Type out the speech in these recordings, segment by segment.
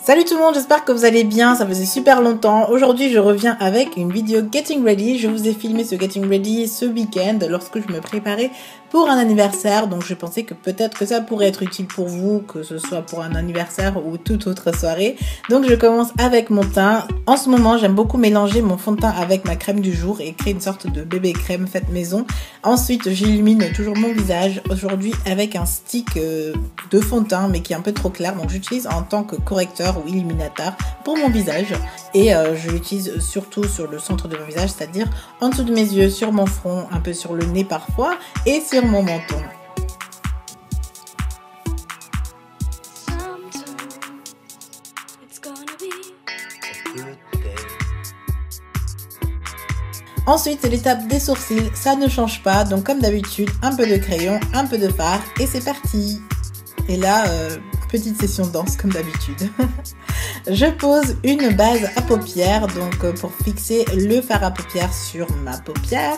Salut tout le monde, j'espère que vous allez bien, ça faisait super longtemps. Aujourd'hui je reviens avec une vidéo Getting Ready. Je vous ai filmé ce Getting Ready ce week-end lorsque je me préparais pour un anniversaire. Donc je pensais que peut-être que ça pourrait être utile pour vous, que ce soit pour un anniversaire ou toute autre soirée. Donc je commence avec mon teint. En ce moment j'aime beaucoup mélanger mon fond de teint avec ma crème du jour et créer une sorte de bébé crème faite maison. Ensuite j'illumine toujours mon visage aujourd'hui avec un stick de fond de teint mais qui est un peu trop clair. Donc j'utilise en tant que correcteur ou illuminateur pour mon visage et je l'utilise surtout sur le centre de mon visage, c'est-à-dire en dessous de mes yeux, sur mon front, un peu sur le nez parfois et sur mon menton. Ensuite, c'est l'étape des sourcils, ça ne change pas, donc comme d'habitude, un peu de crayon, un peu de fard et c'est parti. Et là, petite session danse comme d'habitude. Je pose une base à paupières, donc pour fixer le fard à paupières sur ma paupière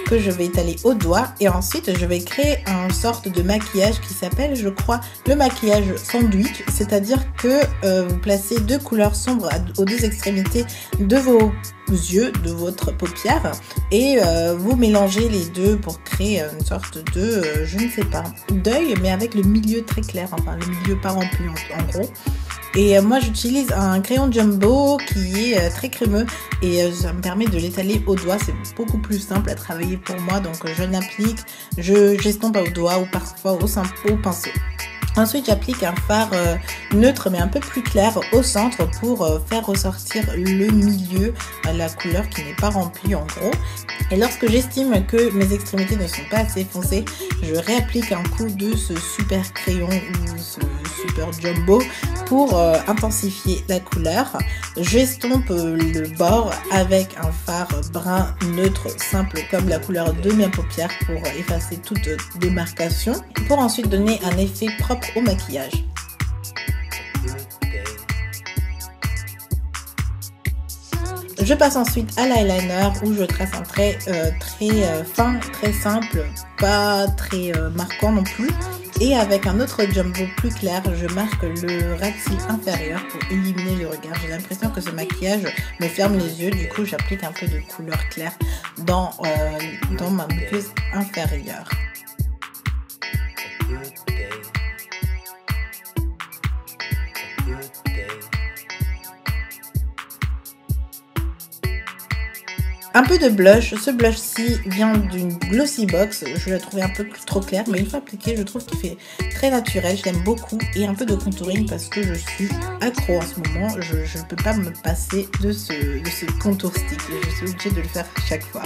que je vais étaler au doigt. Et ensuite, je vais créer une sorte de maquillage qui s'appelle, je crois, le maquillage sandwich. C'est-à-dire que vous placez deux couleurs sombres aux deux extrémités de vos yeux, de votre paupière, et vous mélangez les deux pour créer une sorte de, je ne sais pas, d'œil, mais avec le milieu très clair, enfin le milieu pas rempli en gros. Et moi j'utilise un crayon jumbo qui est très crémeux et ça me permet de l'étaler au doigt, c'est beaucoup plus simple à travailler pour moi, donc je l'applique, j'estompe au doigt ou parfois au pinceau. Ensuite, j'applique un fard neutre mais un peu plus clair au centre pour faire ressortir le milieu, la couleur qui n'est pas remplie en gros. Et lorsque j'estime que mes extrémités ne sont pas assez foncées, je réapplique un coup de ce super crayon ou ce super jumbo pour intensifier la couleur. J'estompe le bord avec un fard brun neutre simple comme la couleur de mes paupières pour effacer toute démarcation, pour ensuite donner un effet propre au maquillage. Je passe ensuite à l'eyeliner où je trace un trait très fin, très simple, pas très marquant non plus. Et avec un autre jumbo plus clair, je marque le ras de cils inférieur pour éliminer le regard. J'ai l'impression que ce maquillage me ferme les yeux, du coup j'applique un peu de couleur claire dans ma muqueuse inférieure. Un peu de blush, ce blush-ci vient d'une Glossy Box, je l'ai trouvé un peu trop clair, mais une fois appliqué, je trouve qu'il fait très naturel, je l'aime beaucoup, et un peu de contouring parce que je suis accro en ce moment, je ne peux pas me passer de ce contour stick, je suis obligée de le faire chaque fois.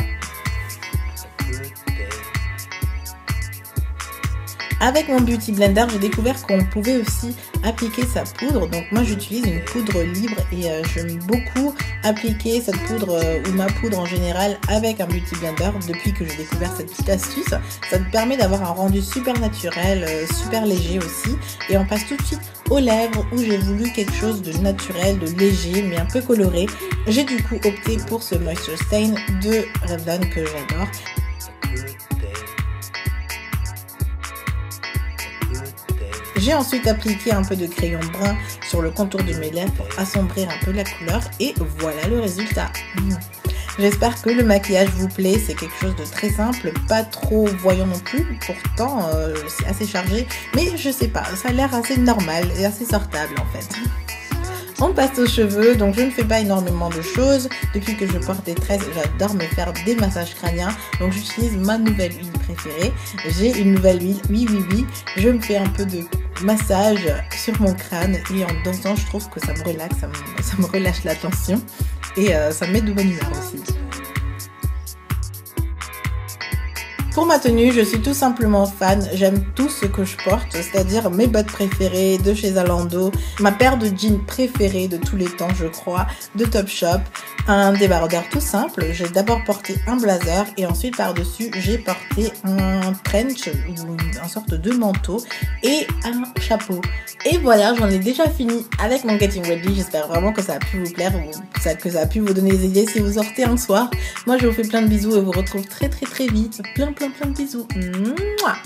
Avec mon Beauty Blender, j'ai découvert qu'on pouvait aussi appliquer sa poudre. Donc moi j'utilise une poudre libre et j'aime beaucoup appliquer cette poudre ou ma poudre en général avec un Beauty Blender depuis que j'ai découvert cette petite astuce. Ça te permet d'avoir un rendu super naturel, super léger aussi. Et on passe tout de suite aux lèvres où j'ai voulu quelque chose de naturel, de léger mais un peu coloré. J'ai du coup opté pour ce Moisture Stain de Revlon que j'adore. J'ai ensuite appliqué un peu de crayon brun sur le contour de mes lèvres pour assombrir un peu la couleur et voilà le résultat. J'espère que le maquillage vous plaît, c'est quelque chose de très simple, pas trop voyant non plus, pourtant c'est assez chargé, mais je sais pas, ça a l'air assez normal et assez sortable en fait. On passe aux cheveux, donc je ne fais pas énormément de choses. Depuis que je porte des tresses, j'adore me faire des massages crâniens. Donc j'utilise ma nouvelle huile préférée. J'ai une nouvelle huile, oui. Je me fais un peu de massage sur mon crâne et en dansant, je trouve que ça me relaxe, ça me relâche la tension et ça me met de bonne humeur aussi. Pour ma tenue, je suis tout simplement fan, j'aime tout ce que je porte, c'est-à-dire mes bottes préférées de chez Zalando, ma paire de jeans préférée de tous les temps je crois, de Topshop, un débardeur tout simple, j'ai d'abord porté un blazer et ensuite par-dessus j'ai porté un trench, une sorte de manteau et un chapeau. Et voilà, j'en ai déjà fini avec mon Getting Ready, j'espère vraiment que ça a pu vous plaire, que ça a pu vous donner des idées si vous sortez un soir. Moi je vous fais plein de bisous et vous retrouve très vite, plein de bisous. Mouah.